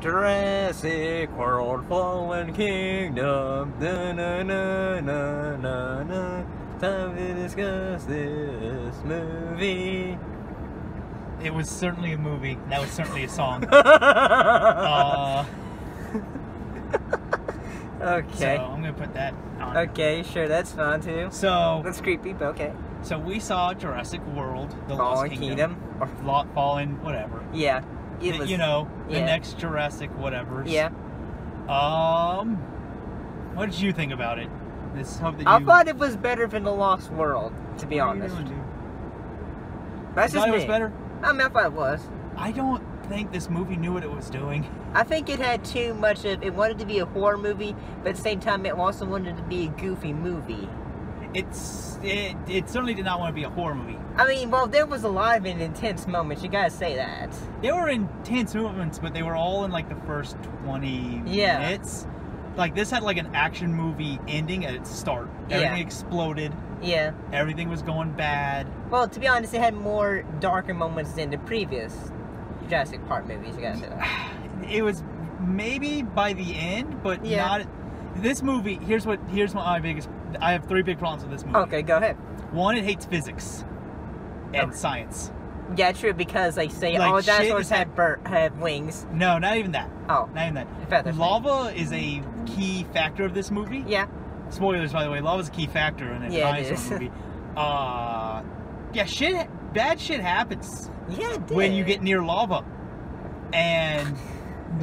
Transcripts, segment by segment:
Jurassic World Fallen Kingdom. Na, na, na, na, na, na. Time to discuss this movie. It was certainly a movie. That was certainly a song. Okay. So I'm gonna put that on. Okay, sure, that's fine too. So That's creepy, but okay. So we saw Jurassic World, The Fallen Lost Kingdom. Or Fallen, whatever. yeah. It was, You know, the yeah. next Jurassic whatever. Yeah. What did you think about it? I thought it was better than The Lost World, to be honest. That's just it me. was better? I mean, I thought it was. I don't think this movie knew what it was doing. I think it had too much of, it wanted to be a horror movie, but at the same time it also wanted to be a goofy movie. It certainly did not want to be a horror movie. I mean, well, there was a lot of intense moments, you gotta say that. There were intense moments, but they were all in like the first 20 minutes. Like this had like an action movie ending at its start. Everything exploded. Yeah. Everything was going bad. Well, to be honest, it had more darker moments than the previous Jurassic Park movies, you gotta say that. It was maybe by the end, but not. This movie, here's my biggest. I have 3 big problems with this movie. Okay, go ahead. One, it hates physics and science. Yeah, true, because they say Like, all dinosaurs have wings. No, not even that. Oh. Not even that. Feathers. Lava is a key factor of this movie. Yeah. Spoilers, by the way. Lava's a key factor in a dinosaur movie. Yeah, bad shit happens. Yeah, it did. When you get near lava. And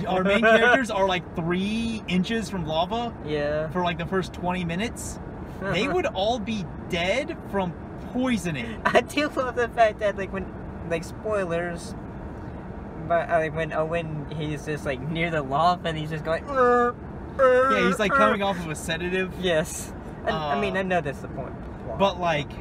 our main characters are like 3 inches from lava. Yeah. For like the first 20 minutes. They would all be dead from poisoning. I do love the fact that, like, when, like, spoilers, but when Owen, he's just like near the lava and he's just going. Yeah, he's like coming off of a sedative. Yes. I mean, I know that's the point. But like,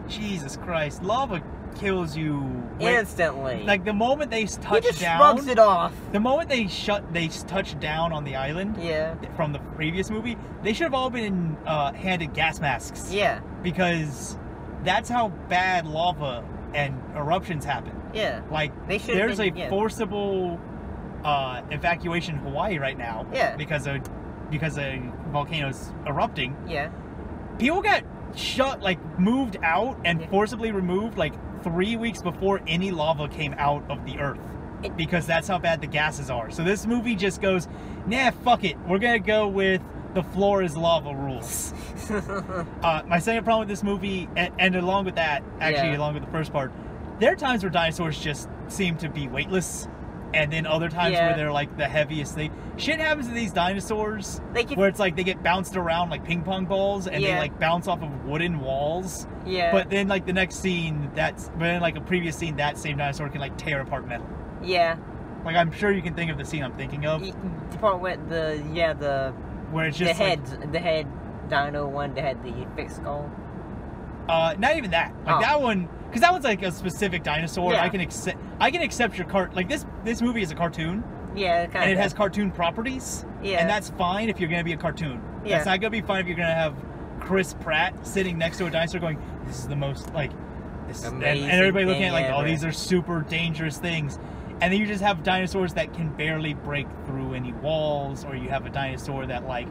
Jesus Christ, lava kills you instantly. Like the moment they touch he just down, rubs it off. The moment they touch down on the island. Yeah. From the previous movie, they should have all been handed gas masks. Yeah. Because that's how bad lava and eruptions happen. Yeah. Like there's a forcible evacuation in Hawaii right now. Yeah. Because a volcano's erupting. Yeah. People got moved out and forcibly removed like 3 weeks before any lava came out of the earth. Because that's how bad the gases are. So this movie just goes, nah, fuck it. We're gonna go with the floor is lava rules. My second problem with this movie, and along with that, along with the first part, there are times where dinosaurs just seem to be weightless. And then other times where they're like the heaviest thing. Shit happens to these dinosaurs where it's like they get bounced around like ping pong balls and they like bounce off of wooden walls. Yeah. But then like the next scene, like a previous scene, that same dinosaur can like tear apart metal. Yeah. Like I'm sure you can think of the scene I'm thinking of. The part with where it's just the head dino one that had the fixed skull. Not even that. Like that one, because that one's like a specific dinosaur. I can accept your like this movie is a cartoon. Yeah, and it has cartoon properties. Yeah, and that's fine if you're gonna be a cartoon. Yeah, it's not gonna be fine if you're gonna have Chris Pratt sitting next to a dinosaur going, "This is the most like this," and everybody looking at it like, "Oh, these are super dangerous things." And then you just have dinosaurs that can barely break through any walls, or you have a dinosaur that like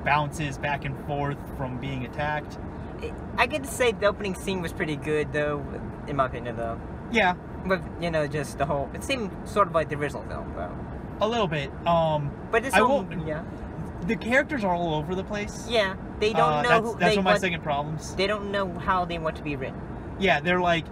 bounces back and forth from being attacked. I get to say the opening scene was pretty good, though, in my opinion, though. Yeah. But, you know, just the whole... It seemed sort of like the original film, though. A little bit. But it's the characters are all over the place. Yeah. They don't know That's one of my second problems. They don't know how they want to be written. Yeah, they're like...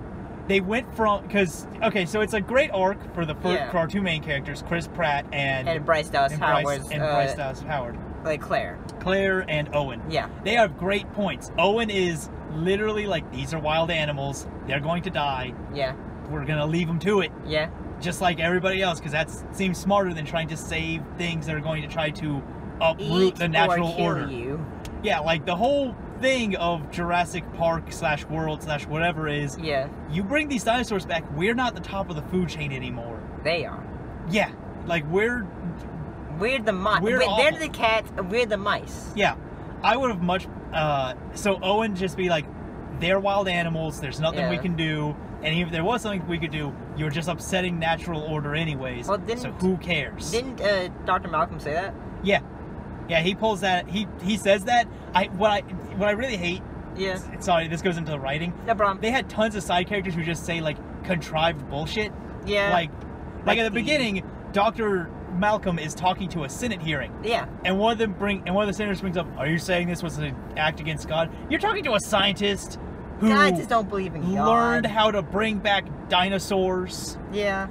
They went from... Because, okay, so it's a great arc for for our 2 main characters, Chris Pratt and Bryce Dallas Howard. Bryce Dallas Howard. Like Claire and Owen. Yeah. They have great points. Owen is literally like, these are wild animals. They're going to die. Yeah. We're going to leave them to it. Yeah. Just like everybody else, because that seems smarter than trying to save things that are going to try to uproot the natural order. You. Yeah, like the whole thing of Jurassic Park / World / whatever is, you bring these dinosaurs back, we're not the top of the food chain anymore. They are. Yeah. Like we're the mice. They're the cats, we're the mice. Yeah. I would have much... so Owen just be like, they're wild animals, there's nothing we can do. And even if there was something we could do, you're just upsetting natural order anyways. Well, so who cares? Didn't Dr. Malcolm say that? Yeah, he pulls that. He says that. What I really hate. Yeah. Sorry, this goes into the writing. No problem. They had tons of side characters who just say like contrived bullshit. Yeah. Like at the beginning, Dr. Malcolm is talking to a Senate hearing. Yeah. And one of the senators brings up, "Are you saying this was an act against God?" You're talking to a scientist who I just don't believe in God. Learned how to bring back dinosaurs. Yeah.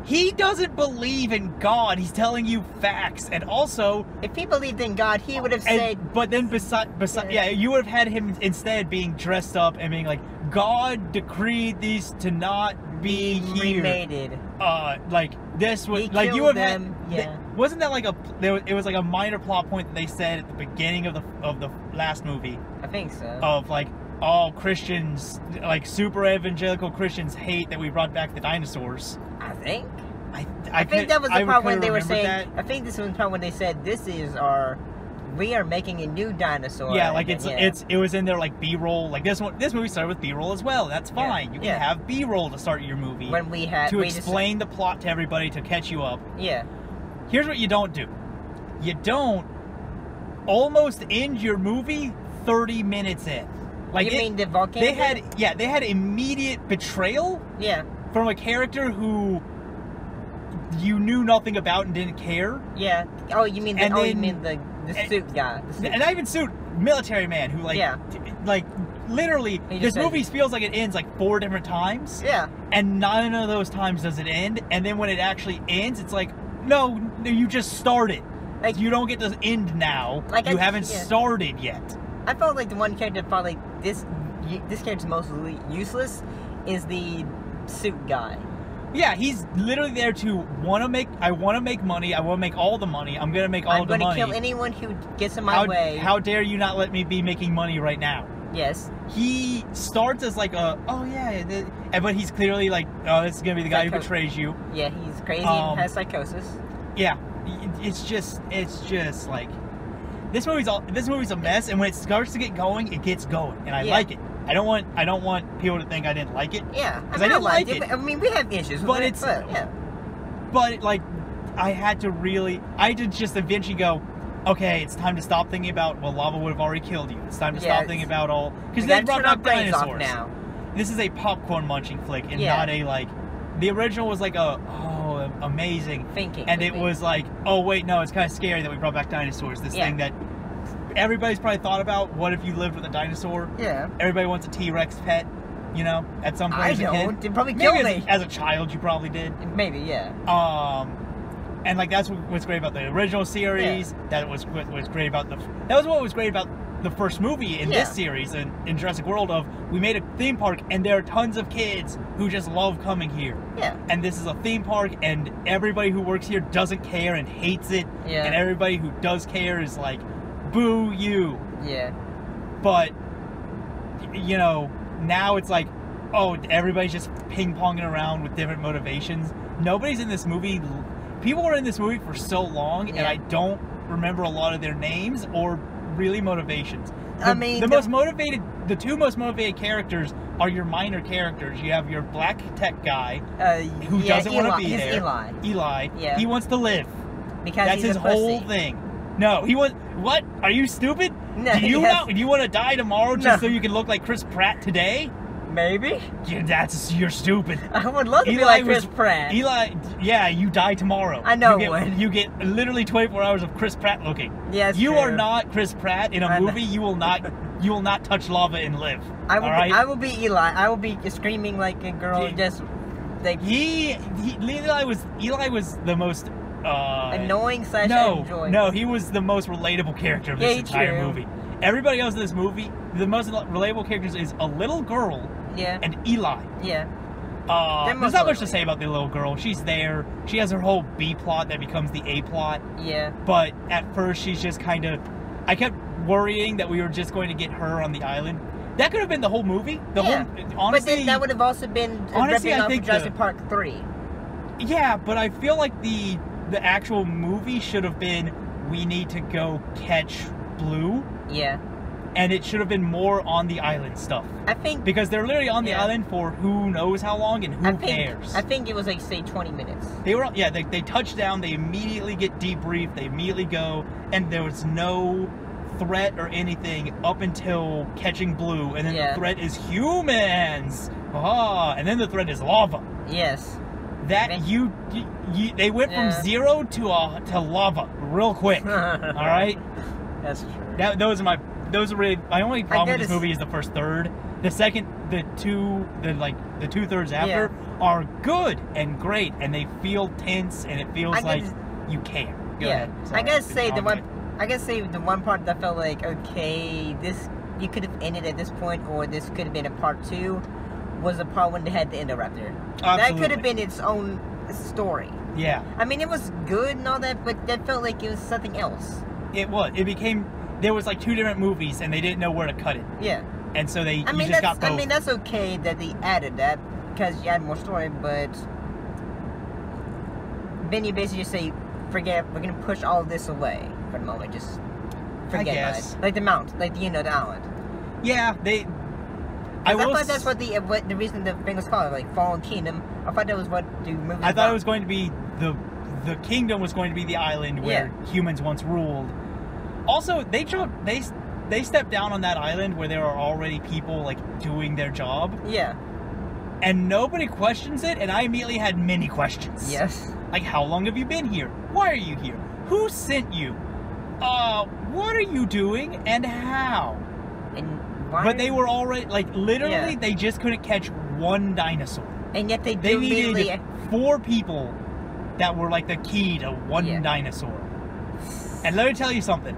He doesn't believe in God. He's telling you facts. And also, if he believed in God, he would have said. But then you would have had him instead being dressed up and being like, "God decreed these to not be here." Cremated. Like this was he like you would have them. had. Yeah. Wasn't that like it was like a minor plot point that they said at the beginning of the last movie? I think so. Of like, all Christians, like super evangelical Christians, hate that we brought back the dinosaurs. I think. I think that was the part when they were saying. that. I think this was the part when they said, we are making a new dinosaur. Yeah, like it was in there like B-roll. Like this movie started with B-roll as well. That's fine. You can have B-roll to start your movie. When we had to explain the plot to everybody to catch you up. Yeah. Here's what you don't do. You don't almost end your movie 30 minutes in. Like you mean the volcano? They had immediate betrayal. Yeah. From a character who you knew nothing about and didn't care. Yeah. Oh, you mean the suit guy? And not even suit, military man who like literally this movie feels like it ends like 4 different times. Yeah. And none of those times does it end. And then when it actually ends, it's like, no, you just started. Like you don't get to end now. Like you haven't started yet. I felt like the one character that felt like this character's mostly useless is the suit guy. Yeah, he's literally there to I want to make money. I want to make all the money. I'm going to make all the money. I'm going to kill anyone who gets in my way. How dare you not let me be making money right now? Yes. He starts as like but he's clearly like, oh, this is going to be the guy who betrays you. Yeah, he's crazy and has psychosis. Yeah, it's just like this movie's a mess, and when it starts to get going, it gets going, and I like it. I don't want people to think I didn't like it. Yeah, because I didn't like it. I mean, we have issues, but like I had to just eventually go, okay, it's time to stop thinking about, well, lava would have already killed you. It's time to stop thinking about all, because they brought back dinosaurs. Now. This is a popcorn munching flick, and not a like. The original was like amazing thinking, and it was like, oh wait, no, it's kind of scary that we brought back dinosaurs. This thing that everybody's probably thought about. What if you lived with a dinosaur? Yeah. Everybody wants a T-Rex pet, you know, at some point. I know. They probably killed me. As a child, you probably did. Maybe, yeah. And like that's what's great about the original series. Yeah. That was what was great about what was great about the first movie in this series and in Jurassic World. We made a theme park, and there are tons of kids who just love coming here. Yeah. And this is a theme park, and everybody who works here doesn't care and hates it. Yeah. And everybody who does care is like, boo you. Yeah. But you know, now it's like, oh, everybody's just ping-ponging around with different motivations. Nobody's in this movie. People were in this movie for so long, and I don't remember a lot of their names or really motivations. The two most motivated characters are your minor characters. You have your black tech guy who doesn't want to be there. Eli. Yeah. He wants to live. Because that's his whole thing. No, he was. What? Are you stupid? No, do you want to die tomorrow just so you can look like Chris Pratt today? Maybe. You're stupid. I would love to be like Chris Pratt. Eli, you die tomorrow. I know you get literally 24 hours of Chris Pratt looking. Yes. You are not Chris Pratt in a movie. You will not touch lava and live. I will be Eli. I will be screaming like a girl. Eli was the most annoying / enjoyable. No, he was the most relatable character of this entire movie. Everybody else in this movie, the most relatable characters is a little girl and Eli. Yeah. There's not much to say about the little girl. She's there. She has her whole B plot that becomes the A plot. Yeah. But at first, she's just kind of. I kept worrying that we were just going to get her on the island. That could have been the whole movie. Honestly, but then that would have also been honestly, I think Jurassic Park 3. Yeah, but I feel like the actual movie should have been, we need to go catch Blue. Yeah. and it should have been more on the island stuff. I think because they're literally on the island for who knows how long and who cares. I think it was like say 20 minutes. They were they touch down, they immediately get debriefed, they immediately go, and there was no threat or anything up until catching Blue, and then the threat is humans. And then the threat is lava. Yes. That they went from 0 to lava real quick. All right. That's true. Those are really my only problem with this movie is the first third. The second, the two thirds after are good and great, and they feel tense, and it feels like you care. Go ahead. Sorry, I gotta say the one part that felt like okay, this you could have ended at this point, or this could have been a part 2, was the part when they had the Indoraptor. That could have been its own story. Yeah. I mean, it was good and all that, but that felt like it was something else. It was. It became. There was like 2 different movies, and they didn't know where to cut it. Yeah. And so they just got both. I mean, that's okay that they added that because you add more story, but then you basically just say, forget, we're gonna push all of this away for the moment. Just forget about it. Like the mount, like the island. Yeah, I thought that's what the reason the thing was called, like Fallen Kingdom. I thought that was what the movie was thought it was going to be the kingdom was going to be the island where humans once ruled. Also, they stepped down on that island where there are already people like doing their job. Yeah. And nobody questions it, and I immediately had many questions. Yes. Like, how long have you been here? Why are you here? Who sent you? What are you doing and how? And but they were already, like, literally, they just couldn't catch one dinosaur. And yet they needed 4 people that were, like, the key to one dinosaur. And let me tell you something.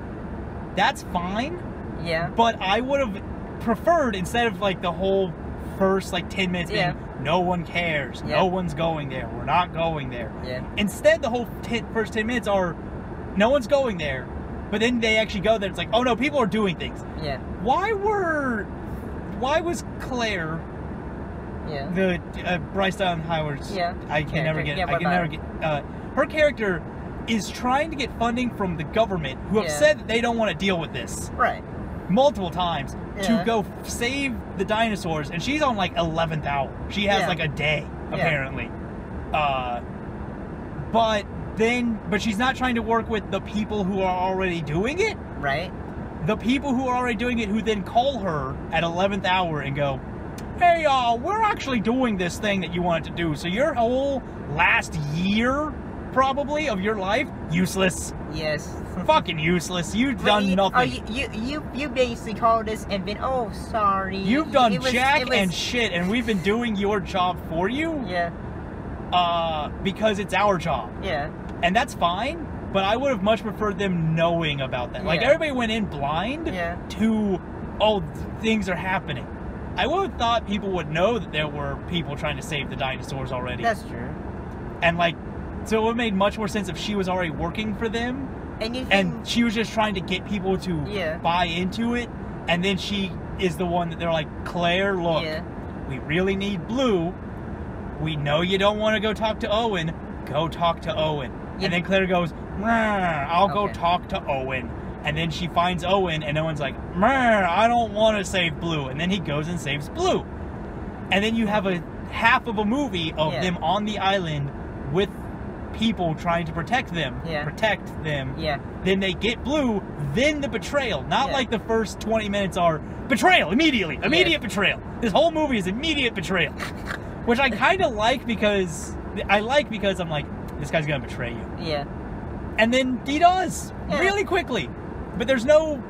That's fine. Yeah. But I would have preferred, instead of, like, the whole first, like, 10 minutes being, no one cares. No one's going there. We're not going there. Yeah. Instead, the whole first 10 minutes are, no one's going there. But then they actually go there. It's like, oh no, people are doing things. Yeah. Why was Claire, the Bryce Dallas Howard's? Yeah. I can never get. Her character is trying to get funding from the government, who have said that they don't want to deal with this. Right. Multiple times to go save the dinosaurs, and she's on like 11th hour. She has like a day apparently. But she's not trying to work with the people who are already doing it. Right. The people who are already doing it, who then call her at 11th hour and go, hey, we're actually doing this thing that you wanted to do. So your whole last year, probably, of your life, useless. Yes. Fucking useless. You've done nothing. You basically called us and been, oh, sorry. You've done and shit, and we've been doing your job for you. Yeah. Because it's our job. Yeah. And that's fine, but I would have much preferred them knowing about that. Like, everybody went in blind to, oh, things are happening. I would have thought people would know that there were people trying to save the dinosaurs already. That's true. And, like, so it would have made much more sense if she was already working for them. And she was just trying to get people to buy into it. And then she is the one that they're like, Claire, look, we really need Blue. We know you don't want to go talk to Owen. Go talk to Owen. And then Claire goes, I'll go talk to Owen. And then she finds Owen, and Owen's like, I don't want to save Blue. And then he goes and saves Blue. And then you have a half of a movie of them on the island with people trying to protect them. Then they get Blue, then the betrayal. Not like the first 20 minutes are betrayal, immediately. Immediate betrayal. This whole movie is immediate betrayal. Which I kind of like because I'm like, this guy's gonna betray you. Yeah. And then he does really quickly, but there's no.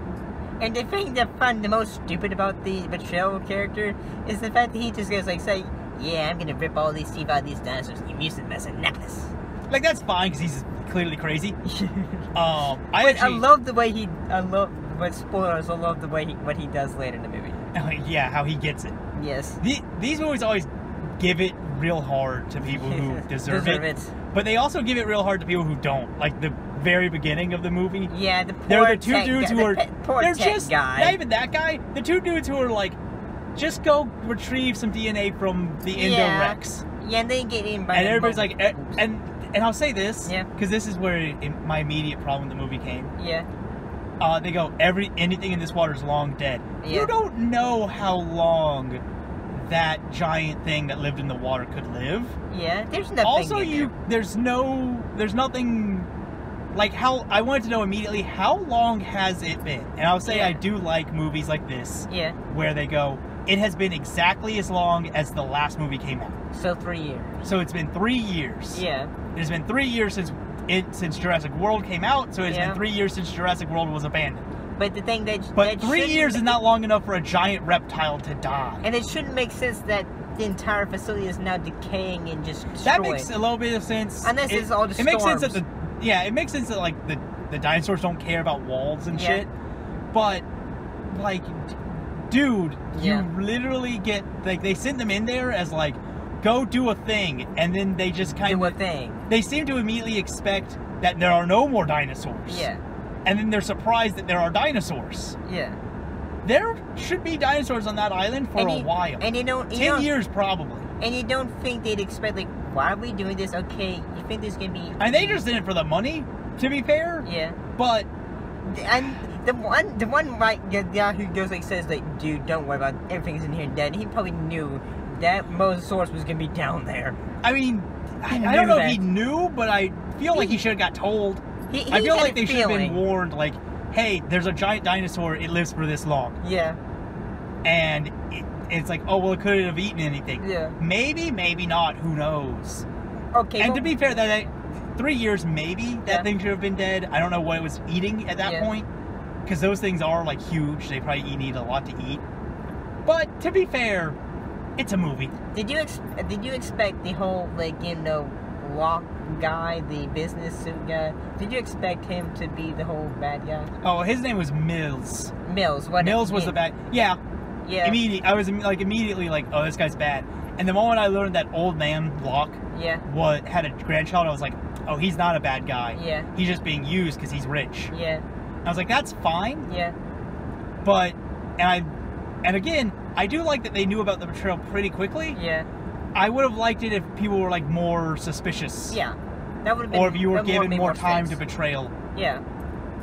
And the thing that I find the most stupid about the betrayal character is the fact that he just goes like, say, yeah, I'm gonna rip all these teeth out of these dinosaurs and use them as a necklace. Like, that's fine because he's clearly crazy. I love the way but spoilers, I love the way what he does later in the movie. Yeah, how he gets it. Yes. These movies always give it real hard to people who deserve it. But they also give it real hard to people who don't. Like the very beginning of the movie. Yeah, they're the two dudes who are. They're just not even that guy. The 2 dudes who are like, just go retrieve some DNA from the Indorex. Yeah, and they get in by. And everybody's like, and I'll say this, because this is where my immediate problem with the movie came. Yeah. they go, anything in this water is long dead. Yeah. You don't know how long that giant thing that lived in the water could live. Yeah, there's nothing. Also, there's nothing. Like, I wanted to know immediately, how long has it been? And I'll say I do like movies like this. Yeah. Where they go, it has been exactly as long as the last movie came out. So 3 years. So it's been 3 years. Yeah. It has been 3 years since Jurassic World came out, so it's been 3 years since Jurassic World was abandoned. But the thing that... But 3 years is not long enough for a giant reptile to die. And it shouldn't make sense that the entire facility is now decaying and just destroyed. That makes a little bit of sense. Unless it's all the It makes sense that it makes sense that, like, the dinosaurs don't care about walls and shit. But, like, dude, you literally get, like, they sent them in there as, like, go do a thing, and then they just kind of... Do a thing. They seem to immediately expect that there are no more dinosaurs. Yeah. And then they're surprised that there are dinosaurs. Yeah. There should be dinosaurs on that island for a while. And you don't... 10 years, probably. And you don't think they'd expect, like, why are we doing this? Okay, you think there's gonna be... And they just did it for the money, to be fair. Yeah. But... And the one guy who goes, like, says, like, dude, don't worry about it. Everything's in here dead. He probably knew that Mosasaurus was gonna be down there. I mean, I don't know if he knew, but I feel like he should have got told. I feel like they should have been warned, like, hey, there's a giant dinosaur, it lives for this long. Yeah. And it's like, oh, well, it couldn't have eaten anything. Yeah. Maybe, maybe not, who knows. Okay. And to be fair, that 3 years, maybe that thing should have been dead. I don't know what it was eating at that point. Because those things are, like, huge. They probably need a lot to eat. But, to be fair, it's a movie. Did you expect the whole, like, you know, lock guy, the business suit guy, did you expect him to be the whole bad guy? Oh, his name was Mills. Mills, what? Mills was the bad... Yeah. Yeah. I was, like, immediately like, oh, this guy's bad. And the moment I learned that old man, Locke, had a grandchild, I was like, oh, he's not a bad guy. Yeah. He's just being used because he's rich. Yeah. I was like, that's fine. Yeah. But, and again, I do like that they knew about the betrayal pretty quickly. Yeah. I would have liked it if people were, like, more suspicious. Yeah. That would have been... Or if you were given more time to betrayal. Yeah.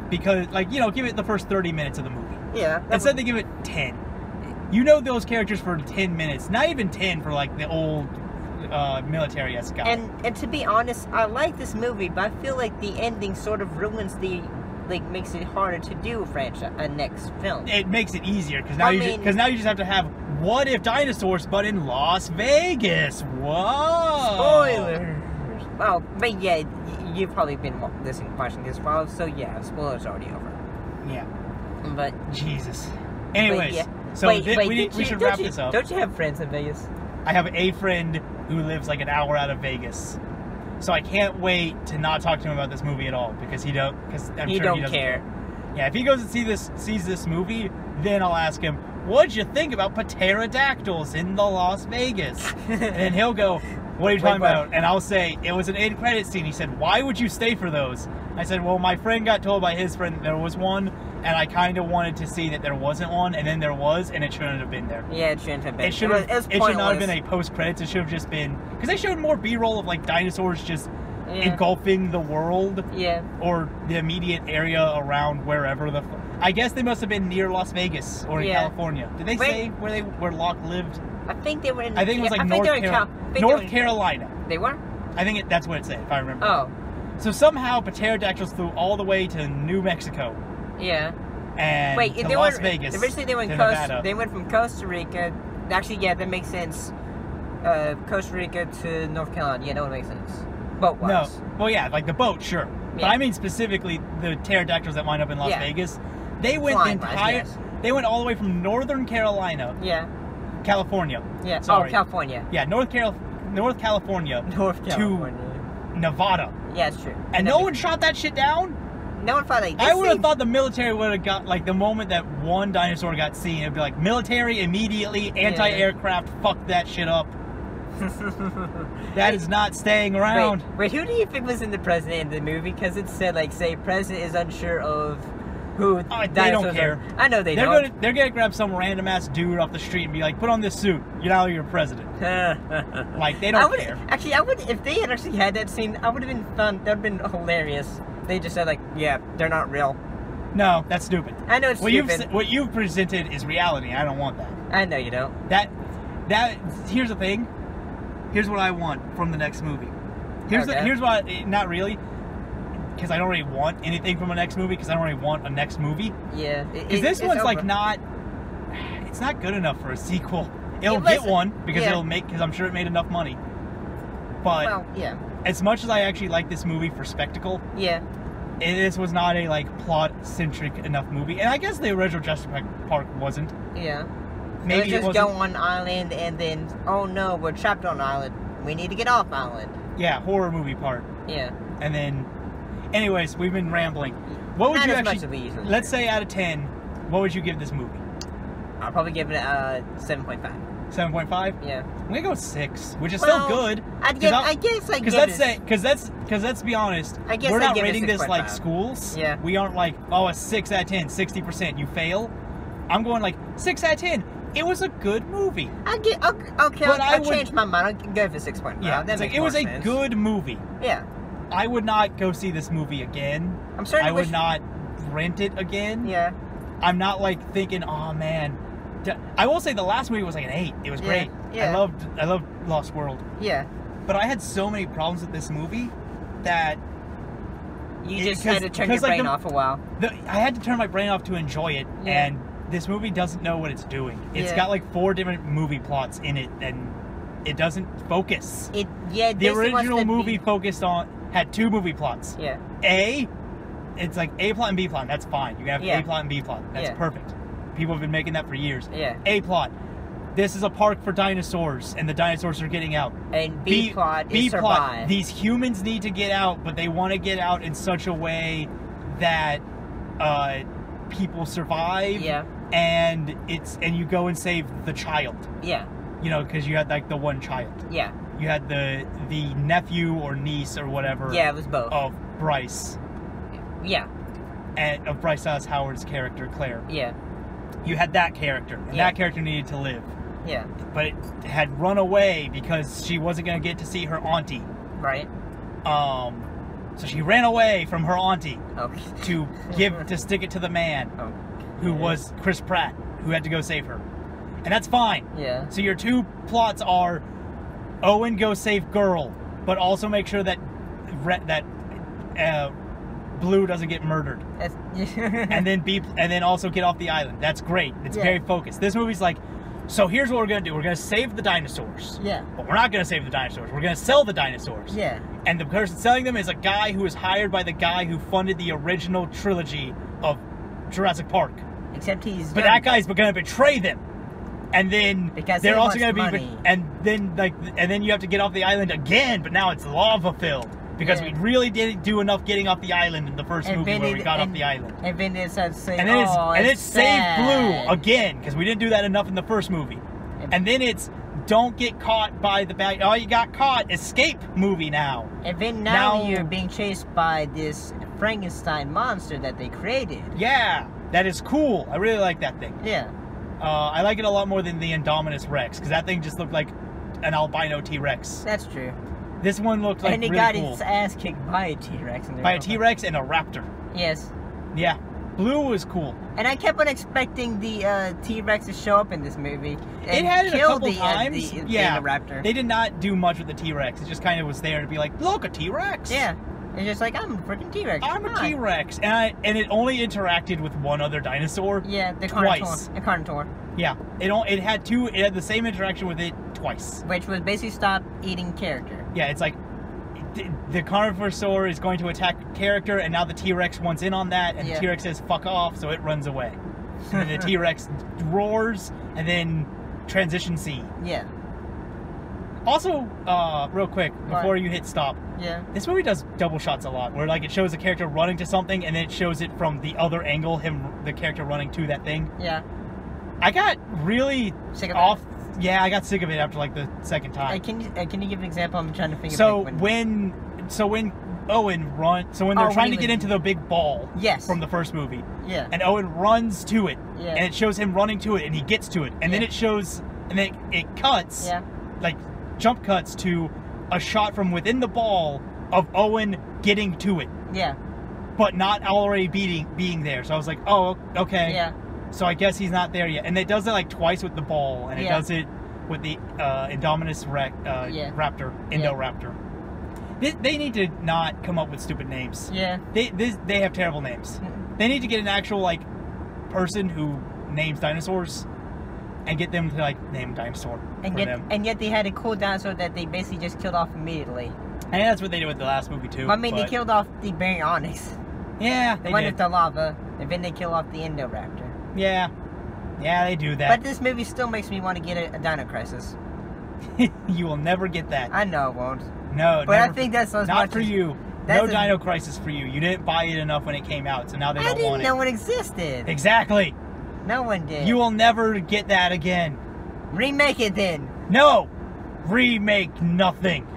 Because, like, you know, give it the first 30 minutes of the movie. Yeah. Instead they give it 10. You know those characters for 10 minutes. Not even 10 for, like, the old military-esque guy. And to be honest, I like this movie, but I feel like the ending sort of ruins the... like, makes it harder to do a next film. It makes it easier, because now, now you just have to have what if dinosaurs, but in Las Vegas. Whoa! Spoilers! Well, but yeah, you've probably been listening, watching this while, so yeah, spoilers already over. Yeah. But... Jesus. Anyways, yeah. so we should wrap this up. Don't you have friends in Vegas? I have a friend who lives like an hour out of Vegas. So I can't wait to not talk to him about this movie at all, because I'm sure he doesn't care. Yeah, if he goes and sees this movie, then I'll ask him, what'd you think about pterodactyls in the Las Vegas? And he'll go, what are you talking about? And I'll say, it was an end credit scene. He said, why would you stay for those? I said, well, my friend got told by his friend that there was one, and I kind of wanted to see that there wasn't one, and then there was, and it shouldn't have been there. Yeah, it shouldn't have been. It should not have been a post-credits. It should have just been... Because they showed more B-roll of, like, dinosaurs just engulfing the world. Yeah. Or the immediate area around wherever the... I guess they must have been near Las Vegas or in California. Did they say where Locke lived? I think they were in... I think it was, like, North Carolina. They were? I think that's what it said, if I remember. Oh. So somehow pterodactyls flew all the way to New Mexico. Yeah. And to Las Vegas. Originally they went from Costa Rica. Actually, yeah, that makes sense. Costa Rica to North Carolina. Yeah, that would make sense. Boat-wise. No. Well, yeah, like the boat, sure. Yeah. But I mean specifically the pterodactyls that wind up in Las Vegas. They went They went all the way from Northern Carolina. Yeah. California. Yeah. Sorry. Oh, California. Yeah, North California. To Nevada. Yeah, it's true. And no one shot that shit down? No one thought like... I would have thought the military would have got, like, the moment that one dinosaur got seen, it'd be like, military, immediately, anti-aircraft, fuck that shit up. That is not staying around. Wait, who do you think was in the president in the movie? Because it said, like, say, president is unsure of who they don't care. I know they don't. They're gonna grab some random-ass dude off the street and be like, put on this suit, you're president. Like, they don't care. Actually, I would, if they had actually had that scene, I would have been fun. That would have been hilarious. They just said, like, yeah, they're not real. No, that's stupid. I know it's stupid. What you've presented is reality. I don't want that. I know you don't. Here's the thing. Here's what I want from the next movie. Here's what, not really, because I don't really want anything from a next movie, because I don't really want a next movie. Yeah. Because this one's like it's not good enough for a sequel. It'll get one, because because I'm sure it made enough money. But, well, yeah. As much as I actually like this movie for spectacle, yeah, this was not a like plot-centric enough movie. And I guess the original Jurassic Park wasn't. Yeah. Maybe just go on island and then, oh no, we're trapped on island. We need to get off island. Yeah, horror movie part. Yeah. And then, anyways, we've been rambling. What would you actually? Let's say out of 10, what would you give this movie? I'll probably give it a 7.5. 7.5? Yeah. I'm gonna go 6, which is still good. Because let's be honest, we're not rating this like schools. Yeah. We aren't like, oh, a 6 out of 10, 60%, you fail. I'm going like 6 out of 10. It was a good movie. Okay, I'll change my mind. I'll go for 6.5. Yeah, it was a good movie. Yeah. I would not go see this movie again. I'm sorry. I would not rent it again. Yeah. I'm not like thinking, oh man. I will say the last movie was like an 8. It was great. Yeah. I loved Lost World. Yeah. But I had so many problems with this movie that you just had to turn your brain off a while. I had to turn my brain off to enjoy it, and this movie doesn't know what it's doing. It's got like 4 different movie plots in it, and it doesn't focus. The original movie had 2 movie plots. Yeah. It's like A plot and B plot. That's fine. You can have A plot and B plot. That's perfect. People have been making that for years. Yeah. A plot. This is a park for dinosaurs, and the dinosaurs are getting out. And B plot is survive. These humans need to get out, but they want to get out in such a way that people survive. Yeah. And you go and save the child. Yeah. You know, because you had like the one child. Yeah. You had the nephew or niece or whatever. Yeah, it was both. Of Bryce. Yeah. And of Bryce Dallas Howard's character, Claire. Yeah. You had that character, and that character needed to live. Yeah. But it had run away because she wasn't going to get to see her auntie. Right. So she ran away from her auntie to stick it to the man who was Chris Pratt, who had to go save her. And that's fine. Yeah. So your 2 plots are Owen go save girl, but also make sure that Blue doesn't get murdered. and then also get off the island. That's great. It's very focused. This movie's like, so here's what we're going to do. We're going to save the dinosaurs. Yeah. But we're not going to save the dinosaurs. We're going to sell the dinosaurs. Yeah. And the person selling them is a guy who was hired by the guy who funded the original trilogy of Jurassic Park. Except But that guy's going to betray them. And then they're also going to be and then you have to get off the island again, but now it's lava filled. Because we really didn't do enough getting off the island in the first movie where we got off the island. And then it starts saying, and it saved Blue again, because we didn't do that enough in the first movie. And then it's don't get caught by the bad. Oh, you got caught. Escape movie now. And then now you're being chased by this Frankenstein monster that they created. Yeah, that is cool. I really like that thing. Yeah. I like it a lot more than the Indominus Rex, because that thing just looked like an albino T-Rex. That's true. This one looked like really cool. And it got its ass kicked by a T-Rex. By a T-Rex and a raptor. Yes. Yeah. Blue was cool. And I kept on expecting the T-Rex to show up in this movie. It had it a couple times. The raptor. They did not do much with the T-Rex. It just kind of was there to be like, look, a T-Rex. Yeah. It's just like, I'm a freaking T-Rex. I'm a T-Rex. And it only interacted with one other dinosaur. Yeah, the twice. The Carnotaur. Yeah. It had the same interaction with it twice. Which was basically stop eating character. Yeah, it's like the Carnosaur is going to attack character, and now the T-Rex wants in on that, and the T-Rex says fuck off, so it runs away. And the T-Rex roars, and then transition C. Yeah. Also, real quick, before you hit stop. Yeah. This movie does double shots a lot, where like it shows a character running to something, and then it shows it from the other angle, the character running to that thing. Yeah. I got really sick of off. Yeah, I got sick of it after like the second time. Can you give an example? I'm trying to think. When Owen runs, when they're trying to get into the big ball, from the first movie, and Owen runs to it, and it shows him running to it, and he gets to it, and then it shows, and then it cuts, like jump cuts to a shot from within the ball of Owen getting to it. Yeah. but not already being there. So I was like, oh, okay. Yeah. So I guess he's not there yet. And it does it like twice with the ball, and it does it with the Indominus Raptor, Indoraptor. They need to not come up with stupid names. Yeah. They have terrible names. They need to get an actual like person who names dinosaurs and get them to like name a dinosaur for them. And yet they had a cool dinosaur that they basically just killed off immediately. And that's what they did with the last movie too. I mean, they killed off the Baryonyx. Yeah, they one did. with the lava, and then they kill off the Indoraptor. Yeah. Yeah, they do that. But this movie still makes me want to get a Dino Crisis. You will never get that. I know it won't. No, but I think that's not for you. No Dino Crisis for you. You didn't buy it enough when it came out, so now they don't want it. I didn't know it existed. Exactly. No one did. You will never get that again. Remake it then. No. Remake nothing.